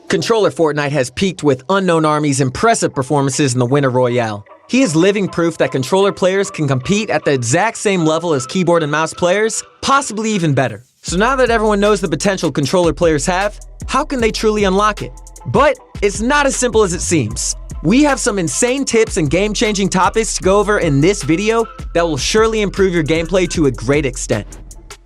Controller Fortnite has peaked with Unknown Army's impressive performances in the winter Royale. He is living proof that controller players can compete at the exact same level as keyboard and mouse players, possibly even better. So now that everyone knows the potential controller players have, how can they truly unlock it? But it's not as simple as it seems. We have some insane tips and game-changing topics to go over in this video that will surely improve your gameplay to a great extent.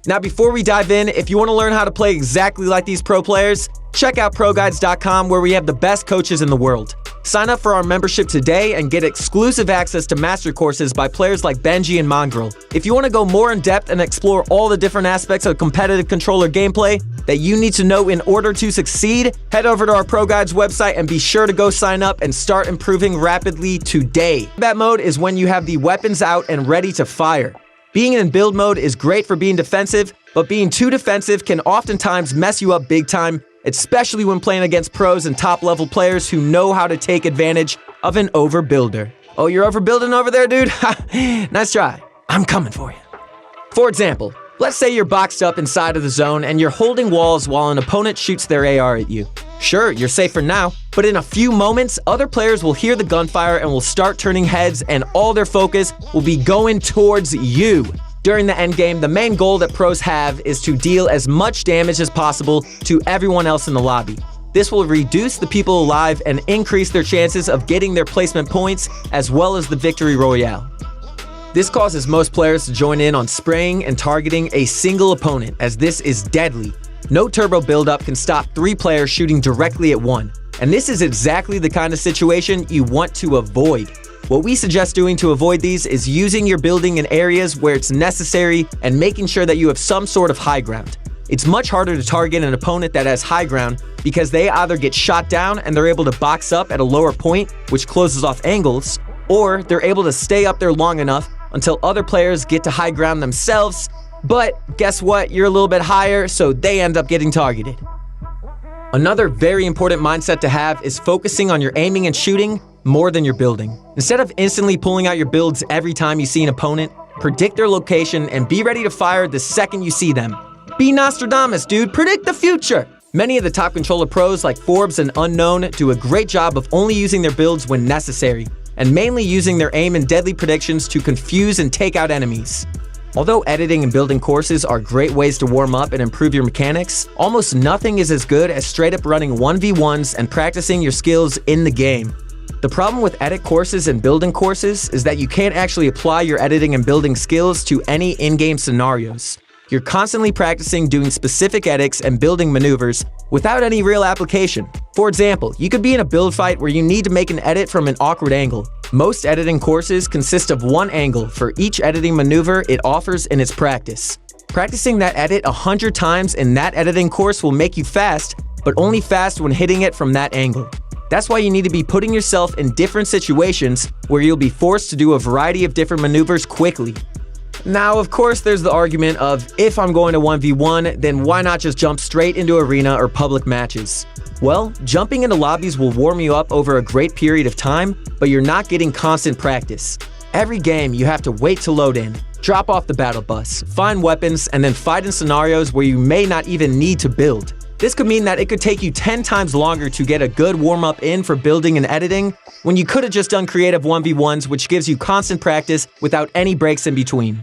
Now before we dive in, if you want to learn how to play exactly like these pro players, check out ProGuides.com where we have the best coaches in the world. Sign up for our membership today and get exclusive access to master courses by players like Benji and Mongrel. If you want to go more in depth and explore all the different aspects of competitive controller gameplay that you need to know in order to succeed, head over to our Pro Guides website and be sure to go sign up and start improving rapidly today. Combat mode is when you have the weapons out and ready to fire. Being in build mode is great for being defensive, but being too defensive can oftentimes mess you up big time, especially when playing against pros and top-level players who know how to take advantage of an overbuilder. Oh, you're overbuilding over there, dude? Nice try. I'm coming for you. For example, let's say you're boxed up inside of the zone and you're holding walls while an opponent shoots their AR at you. Sure, you're safe for now, but in a few moments, other players will hear the gunfire and will start turning heads and all their focus will be going towards you. During the endgame, the main goal that pros have is to deal as much damage as possible to everyone else in the lobby. This will reduce the people alive and increase their chances of getting their placement points as well as the victory royale. This causes most players to join in on spraying and targeting a single opponent, as this is deadly. No turbo buildup can stop 3 players shooting directly at one, and this is exactly the kind of situation you want to avoid. What we suggest doing to avoid these is using your building in areas where it's necessary and making sure that you have some sort of high ground. It's much harder to target an opponent that has high ground because they either get shot down and they're able to box up at a lower point, which closes off angles, or they're able to stay up there long enough until other players get to high ground themselves, but guess what? You're a little bit higher, so they end up getting targeted. Another very important mindset to have is focusing on your aiming and shooting more than your building. Instead of instantly pulling out your builds every time you see an opponent, predict their location and be ready to fire the second you see them. Be Nostradamus, dude. Predict the future. Many of the top controller pros like Forbes and Unknown do a great job of only using their builds when necessary, and mainly using their aim and deadly predictions to confuse and take out enemies. Although editing and building courses are great ways to warm up and improve your mechanics, almost nothing is as good as straight up running 1v1s and practicing your skills in the game. The problem with edit courses and building courses is that you can't actually apply your editing and building skills to any in-game scenarios. You're constantly practicing doing specific edits and building maneuvers without any real application. For example, you could be in a build fight where you need to make an edit from an awkward angle. Most editing courses consist of one angle for each editing maneuver it offers in its practice. Practicing that edit 100 times in that editing course will make you fast, but only fast when hitting it from that angle. That's why you need to be putting yourself in different situations where you'll be forced to do a variety of different maneuvers quickly. Now, of course, there's the argument of, if I'm going to 1v1, then why not just jump straight into arena or public matches? Well, jumping into lobbies will warm you up over a great period of time, but you're not getting constant practice. Every game, you have to wait to load in, drop off the battle bus, find weapons, and then fight in scenarios where you may not even need to build. This could mean that it could take you 10 times longer to get a good warm-up in for building and editing, when you could have just done creative 1v1s, which gives you constant practice without any breaks in between.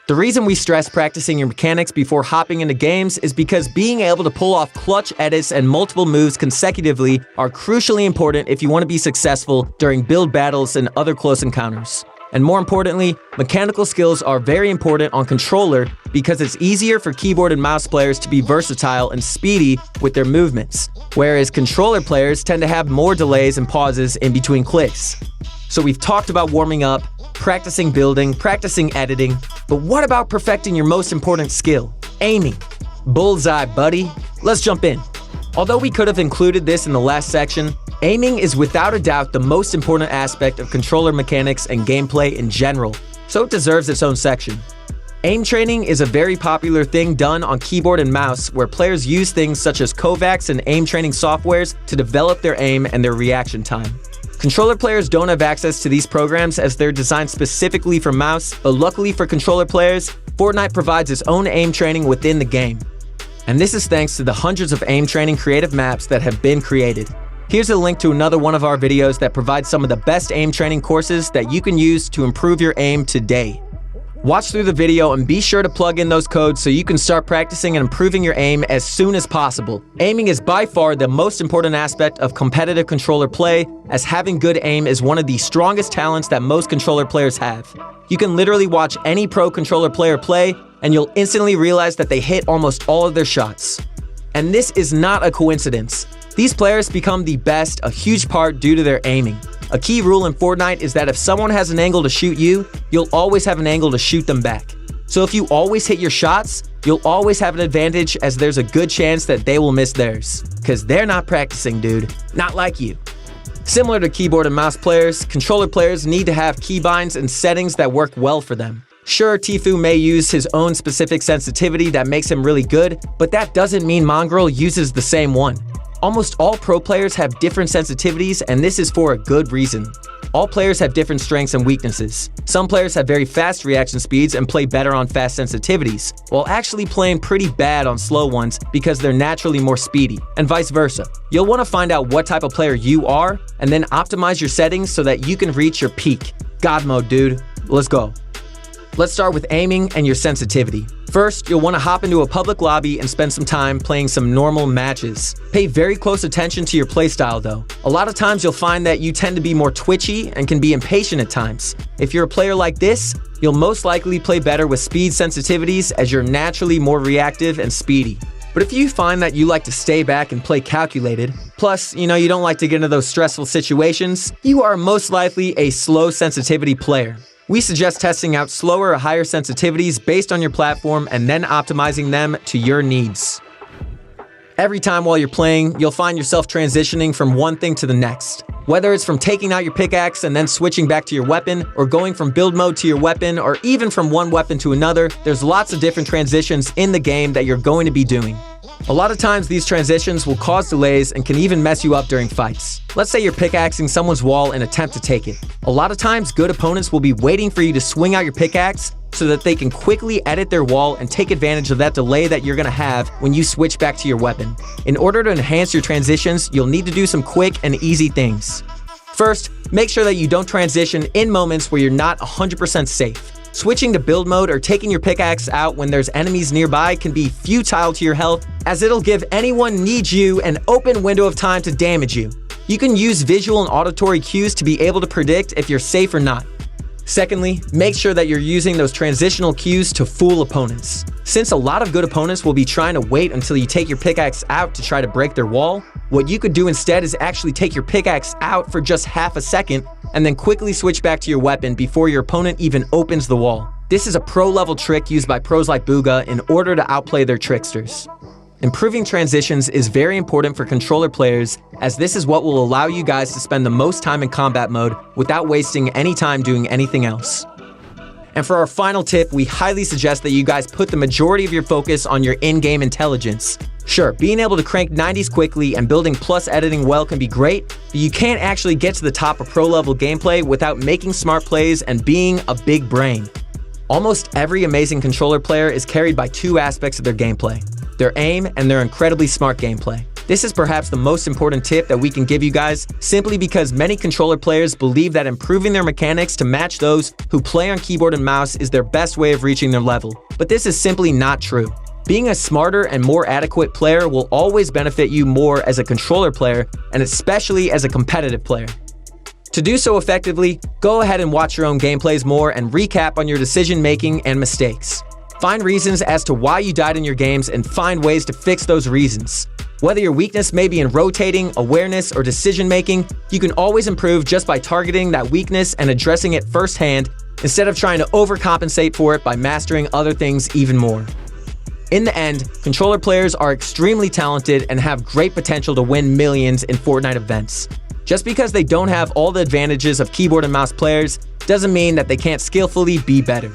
The reason we stress practicing your mechanics before hopping into games is because being able to pull off clutch edits and multiple moves consecutively are crucially important if you want to be successful during build battles and other close encounters. And more importantly, mechanical skills are very important on controller because it's easier for keyboard and mouse players to be versatile and speedy with their movements, whereas controller players tend to have more delays and pauses in between clicks. So we've talked about warming up, practicing building, practicing editing, but what about perfecting your most important skill? Aiming. Bullseye, buddy. Let's jump in. Although we could have included this in the last section, aiming is without a doubt the most important aspect of controller mechanics and gameplay in general, so it deserves its own section. Aim training is a very popular thing done on keyboard and mouse where players use things such as Kovacs and aim training softwares to develop their aim and their reaction time. Controller players don't have access to these programs as they're designed specifically for mouse, but luckily for controller players, Fortnite provides its own aim training within the game. And this is thanks to the hundreds of aim training creative maps that have been created. Here's a link to another one of our videos that provides some of the best aim training courses that you can use to improve your aim today. Watch through the video and be sure to plug in those codes so you can start practicing and improving your aim as soon as possible. Aiming is by far the most important aspect of competitive controller play, as having good aim is one of the strongest talents that most controller players have. You can literally watch any pro controller player play and you'll instantly realize that they hit almost all of their shots. And this is not a coincidence. These players become the best a huge part due to their aiming. A key rule in Fortnite is that if someone has an angle to shoot you, you'll always have an angle to shoot them back. So if you always hit your shots, you'll always have an advantage, as there's a good chance that they will miss theirs. Cause they're not practicing, dude. Not like you. Similar to keyboard and mouse players, controller players need to have keybinds and settings that work well for them. Sure, Tfue may use his own specific sensitivity that makes him really good, but that doesn't mean Mongrel uses the same one. Almost all pro players have different sensitivities, and this is for a good reason. All players have different strengths and weaknesses. Some players have very fast reaction speeds and play better on fast sensitivities, while actually playing pretty bad on slow ones because they're naturally more speedy, and vice versa. You'll want to find out what type of player you are, and then optimize your settings so that you can reach your peak. God mode, dude. Let's go. Let's start with aiming and your sensitivity. First, you'll want to hop into a public lobby and spend some time playing some normal matches. Pay very close attention to your playstyle though. A lot of times you'll find that you tend to be more twitchy and can be impatient at times. If you're a player like this, you'll most likely play better with speed sensitivities, as you're naturally more reactive and speedy. But if you find that you like to stay back and play calculated, plus, you don't like to get into those stressful situations, you are most likely a slow sensitivity player. We suggest testing out slower or higher sensitivities based on your platform and then optimizing them to your needs. Every time while you're playing, you'll find yourself transitioning from one thing to the next. Whether it's from taking out your pickaxe and then switching back to your weapon, or going from build mode to your weapon, or even from one weapon to another, there's lots of different transitions in the game that you're going to be doing. A lot of times these transitions will cause delays and can even mess you up during fights. Let's say you're pickaxing someone's wall and attempt to take it. A lot of times good opponents will be waiting for you to swing out your pickaxe so that they can quickly edit their wall and take advantage of that delay that you're going to have when you switch back to your weapon. In order to enhance your transitions, you'll need to do some quick and easy things. First, make sure that you don't transition in moments where you're not 100% safe. Switching to build mode or taking your pickaxe out when there's enemies nearby can be futile to your health, as it'll give anyone needs you an open window of time to damage you. You can use visual and auditory cues to be able to predict if you're safe or not. Secondly, make sure that you're using those transitional cues to fool opponents. Since a lot of good opponents will be trying to wait until you take your pickaxe out to try to break their wall, what you could do instead is actually take your pickaxe out for just half a second and then quickly switch back to your weapon before your opponent even opens the wall. This is a pro-level trick used by pros like Booga in order to outplay their tricksters. Improving transitions is very important for controller players, as this is what will allow you guys to spend the most time in combat mode without wasting any time doing anything else. And for our final tip, we highly suggest that you guys put the majority of your focus on your in-game intelligence. Sure, being able to crank 90s quickly and building plus editing well can be great, but you can't actually get to the top of pro-level gameplay without making smart plays and being a big brain. Almost every amazing controller player is carried by two aspects of their gameplay: their aim and their incredibly smart gameplay. This is perhaps the most important tip that we can give you guys, simply because many controller players believe that improving their mechanics to match those who play on keyboard and mouse is their best way of reaching their level. But this is simply not true. Being a smarter and more adequate player will always benefit you more as a controller player, and especially as a competitive player. To do so effectively, go ahead and watch your own gameplays more and recap on your decision making and mistakes. Find reasons as to why you died in your games and find ways to fix those reasons. Whether your weakness may be in rotating, awareness, or decision making, you can always improve just by targeting that weakness and addressing it firsthand, instead of trying to overcompensate for it by mastering other things even more. In the end, controller players are extremely talented and have great potential to win millions in Fortnite events. Just because they don't have all the advantages of keyboard and mouse players doesn't mean that they can't skillfully be better.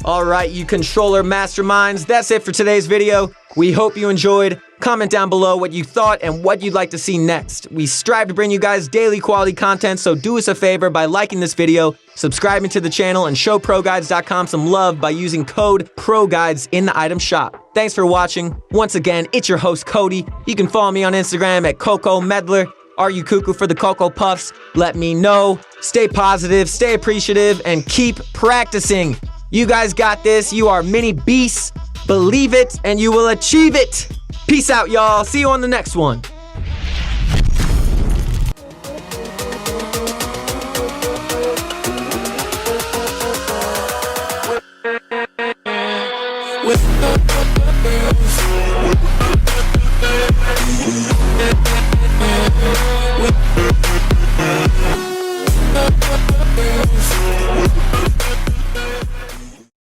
Alright, you controller masterminds, that's it for today's video. We hope you enjoyed. Comment down below what you thought and what you'd like to see next. We strive to bring you guys daily quality content, so do us a favor by liking this video, subscribing to the channel, and show ProGuides.com some love by using code ProGuides in the item shop. Thanks for watching. Once again, it's your host, Cody. You can follow me on Instagram at Coco Medler. Are you cuckoo for the Cocoa Puffs? Let me know. Stay positive, stay appreciative, and keep practicing. You guys got this. You are mini beasts. Believe it, and you will achieve it. Peace out, y'all. See you on the next one.